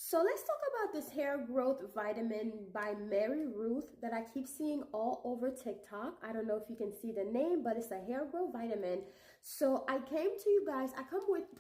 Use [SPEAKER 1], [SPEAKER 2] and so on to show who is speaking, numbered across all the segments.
[SPEAKER 1] So let's talk about this hair growth vitamin by Mary Ruth that I keep seeing all over TikTok. I don't know if you can see the name, but it's a hair growth vitamin. So I come to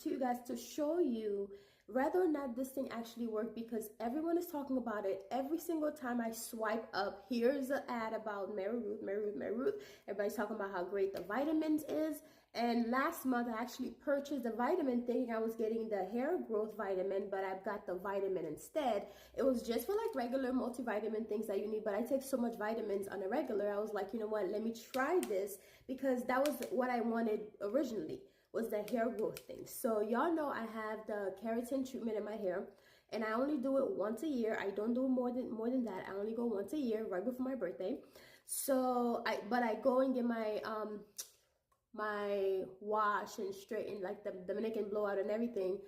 [SPEAKER 1] you guys to show you whether or not this thing actually worked, because everyone is talking about it. Every single time I swipe up, here's an ad about Mary Ruth, Mary Ruth, Mary Ruth. Everybody's talking about how great the vitamins is. And last month I actually purchased the vitamin thinking I was getting the hair growth vitamin, but I've got the vitamin instead. It was just for like regular multivitamin things that you need, but I take so much vitamins on a regular. I was like, you know what, let me try this, because that was what I wanted originally, was the hair growth thing. So y'all know I have the keratin treatment in my hair, and I only do it once a year. I don't do more than that. I only go once a year, right before my birthday. So I go and get my my wash and straighten, like the Dominican blowout and everything,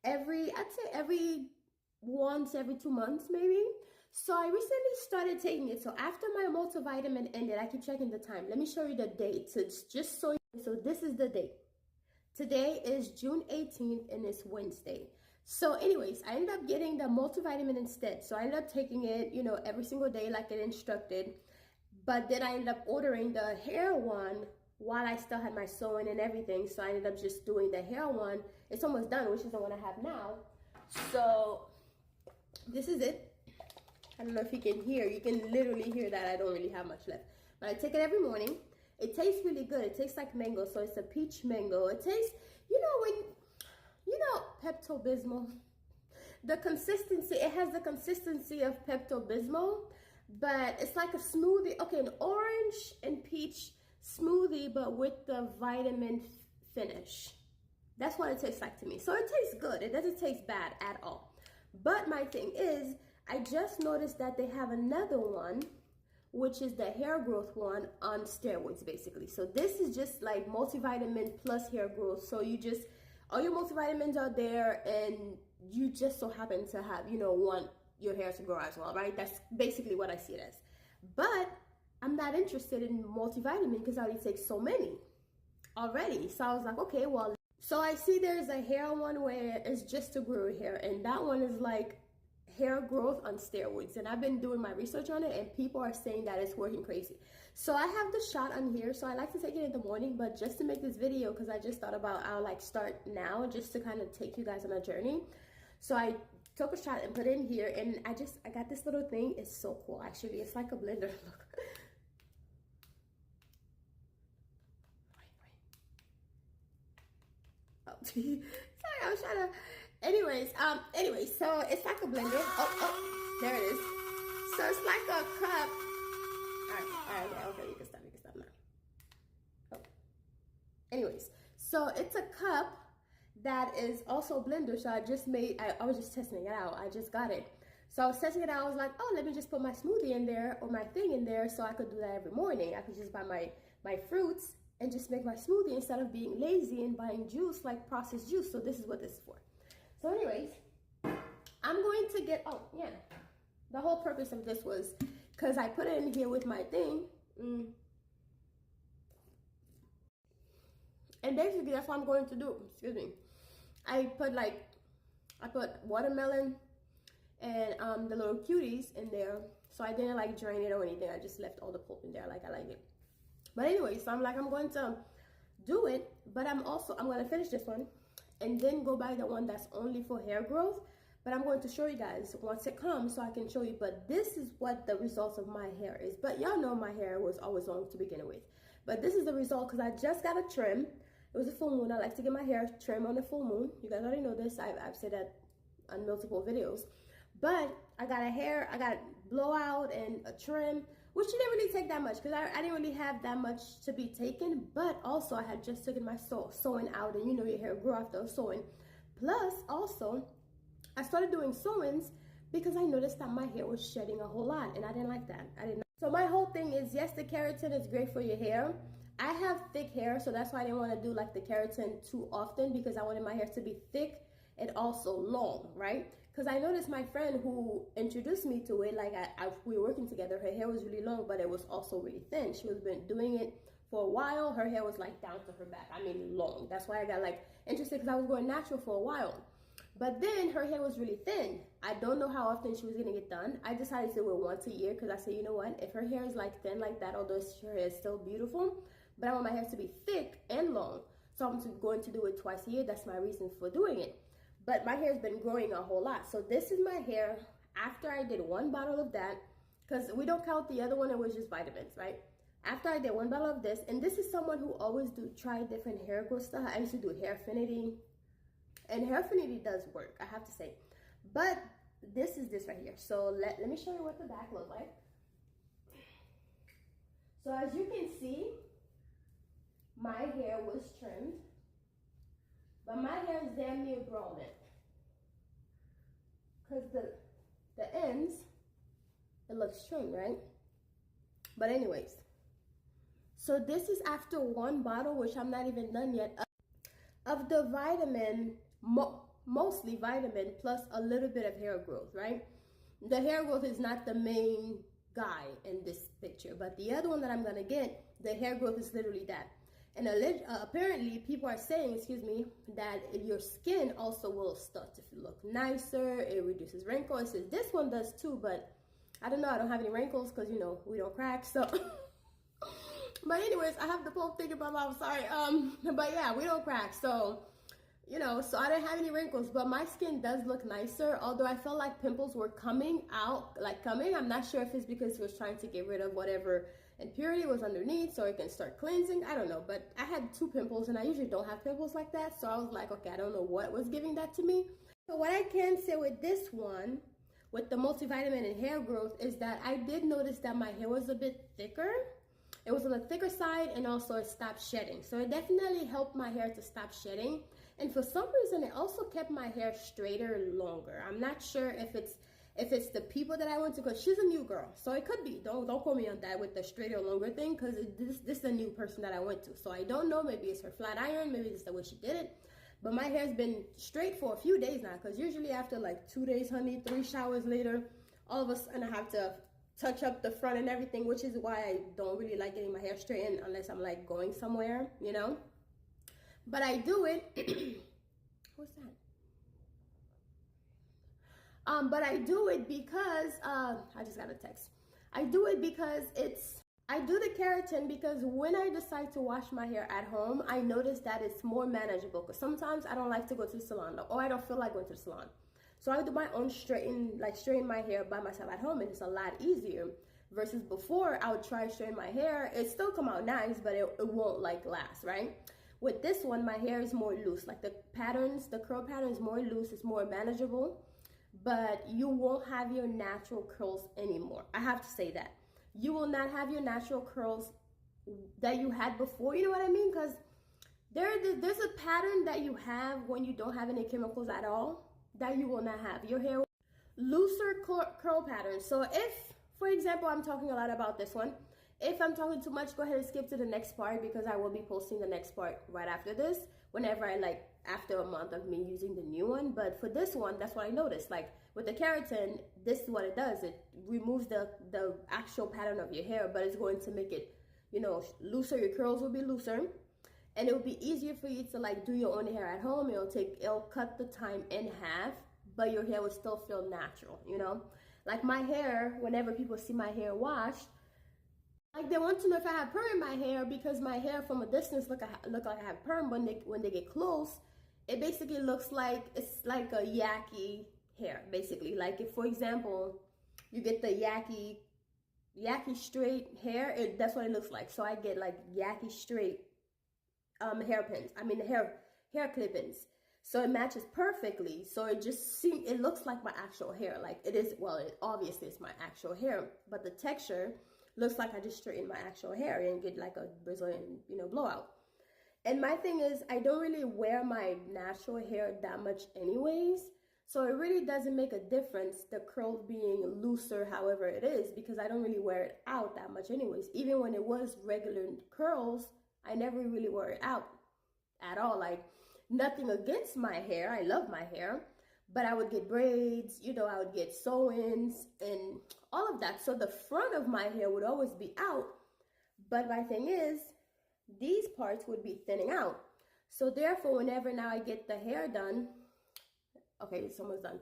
[SPEAKER 1] I'd say every 2 months maybe. So I recently started taking it. So after my multivitamin ended, I keep checking the time. Let me show you the date. So it's just so this is the date. Today is June 18th and it's Wednesday. So anyways, I ended up getting the multivitamin instead. So I ended up taking it, you know, every single day like it instructed. But then I ended up ordering the hair one while I still had my sewing and everything. So I ended up just doing the hair one. It's almost done, which is the one I have now. So this is it. I don't know if you can hear. You can literally hear that I don't really have much left. But I take it every morning. It tastes really good. It tastes like mango. So it's a peach mango. It tastes, Pepto-Bismol. The consistency, it has the consistency of Pepto-Bismol, but it's like a smoothie. Okay, an orange and peach smoothie, but with the vitamin finish. That's what it tastes like to me. So it tastes good. It doesn't taste bad at all. But my thing is, I just noticed that they have another one, which is the hair growth one on steroids, basically. So this is just like multivitamin plus hair growth. So you just, all your multivitamins are there, and you just so happen to have, want your hair to grow as well, right? That's basically what I see it as. But I'm not interested in multivitamin because I already take so many already. So I was like, okay, well, so I see there's a hair one where it's just to grow your hair, and that one is like hair growth on steroids. And I've been doing my research on it, and people are saying that it's working crazy. So I have the shot on here. So I like to take it in the morning, but just to make this video, because I just thought about I'll like start now just to kind of take you guys on a journey. So I took a shot and put it in here, and I got this little thing. It's so cool, actually. It's like a blender. Look. Oh, sorry, I was trying to. Anyways, so it's like a blender. Oh, there it is. So it's like a cup. All right, okay, you can stop now. Oh. Anyways, so it's a cup that is also a blender. So I was just testing it out. I just got it. So I was testing it out. I was like, oh, let me just put my smoothie in there, or my thing in there, so I could do that every morning. I could just buy my fruits and just make my smoothie instead of being lazy and buying juice, like processed juice. So this is what this is for. So anyways, I'm going to get, the whole purpose of this was because I put it in here with my thing. And basically that's what I'm going to do. Excuse me. I put watermelon and the little cuties in there. So I didn't like drain it or anything. I just left all the pulp in there like I like it. But anyway, so I'm going to do it, but I'm going to finish this one and then go buy the one that's only for hair growth. But I'm going to show you guys once it comes so I can show you. But this is what the results of my hair is. But y'all know my hair was always long to begin with. But this is the result because I just got a trim. It was a full moon. I like to get my hair trimmed on the full moon. You guys already know this. I've said that on multiple videos. But I got blowout and a trim, which didn't really take that much because I didn't really have that much to be taken. But also I had just taken my sewing out, and your hair grew after sewing. Plus also I started doing sewings because I noticed that my hair was shedding a whole lot, and I didn't like that. So my whole thing is, yes, the keratin is great for your hair. I have thick hair, so that's why I didn't want to do like the keratin too often, because I wanted my hair to be thick and also long, right? Because I noticed my friend who introduced me to it, like we were working together, her hair was really long, but it was also really thin. She was been doing it for a while. Her hair was like down to her back. I mean long. That's why I got like interested, because I was going natural for a while. But then her hair was really thin. I don't know how often she was gonna get done. I decided to do it once a year because I said, you know what, if her hair is like thin like that, although her hair is still beautiful, but I want my hair to be thick and long. So I'm going to do it twice a year. That's my reason for doing it. But my hair has been growing a whole lot. So this is my hair after I did one bottle of that, because we don't count the other one, it was just vitamins, right? After I did one bottle of this, and this is someone who always try different hair growth stuff. I used to do hair affinity, and hair affinity does work, I have to say. But this is this right here. So let me show you what the back looks like. So as you can see, my hair was trimmed, but my hair is damn near grown in, because the ends, it looks trimmed, right? But anyways, so this is after one bottle, which I'm not even done yet, of the vitamin, mostly vitamin plus a little bit of hair growth, right? The hair growth is not the main guy in this picture, but the other one that I'm gonna get, the hair growth is literally that. And apparently people are saying, that your skin also will start to look nicer. It reduces wrinkles. It says this one does too, but I don't know. I don't have any wrinkles because, you know, we don't crack. So, but anyways, I have the whole thing about my mouth. Sorry. But yeah, we don't crack. So, you know, so I didn't have any wrinkles, but my skin does look nicer. Although I felt like pimples were coming out, I'm not sure if it's because it was trying to get rid of whatever impurity was underneath so it can start cleansing. I don't know, but I had 2 pimples and I usually don't have pimples like that. So I was like, okay, I don't know what was giving that to me. So what I can say with this one, with the multivitamin and hair growth, is that I did notice that my hair was a bit thicker. It was on the thicker side, and also it stopped shedding. So it definitely helped my hair to stop shedding. And for some reason, it also kept my hair straighter longer. I'm not sure if it's the people that I went to, because she's a new girl, so it could be. Don't quote me on that with the straighter longer thing, because this is a new person that I went to, so I don't know. Maybe it's her flat iron, maybe it's the way she did it. But my hair's been straight for a few days now, because usually after like 2 days, honey, 3 showers later, all of a sudden I have to touch up the front and everything, which is why I don't really like getting my hair straightened unless I'm like going somewhere, you know. But I do it. What's that? But I do it because, I just got a text. I do it because I do the keratin because when I decide to wash my hair at home, I notice that it's more manageable, because sometimes I don't like to go to the salon, or I don't feel like going to the salon. So I do my own straighten my hair by myself at home, and it's a lot easier. Versus before, I would try to straighten my hair. It still come out nice, but it won't like last, right? With this one, my hair is more loose. Like the curl pattern is more loose, it's more manageable. But you won't have your natural curls anymore. I have to say that. You will not have your natural curls that you had before, you know what I mean? Because there's a pattern that you have when you don't have any chemicals at all that you will not have. Your hair, looser curl pattern. So if, for example, I'm talking a lot about this one. If I'm talking too much, go ahead and skip to the next part, because I will be posting the next part right after this, whenever after a month of me using the new one. But for this one, that's what I noticed. Like with the keratin, this is what it does. It removes the actual pattern of your hair, but it's going to make it, you know, looser. Your curls will be looser, and it will be easier for you to like do your own hair at home. It'll cut the time in half, but your hair will still feel natural, you know? Like my hair, whenever people see my hair washed, like they want to know if I have perm in my hair, because my hair from a distance look like I have perm. When they get close, it basically looks like it's like a yucky hair, basically. Like if, for example, you get the yucky straight hair, that's what it looks like. So I get like yucky straight hairpins. I mean hair clip-ins. So it matches perfectly. So it looks like my actual hair. Like it is. Well, it obviously is my actual hair, but the texture looks like I just straightened my actual hair and get like a Brazilian, you know, blowout. And my thing is, I don't really wear my natural hair that much anyways. So it really doesn't make a difference, the curls being looser, however it is, because I don't really wear it out that much anyways. Even when it was regular curls, I never really wore it out at all. Like nothing against my hair. I love my hair. But I would get braids, you know, I would get sew-ins and all of that. So the front of my hair would always be out. But my thing is, these parts would be thinning out. So therefore, whenever now I get the hair done, Okay, it's almost done.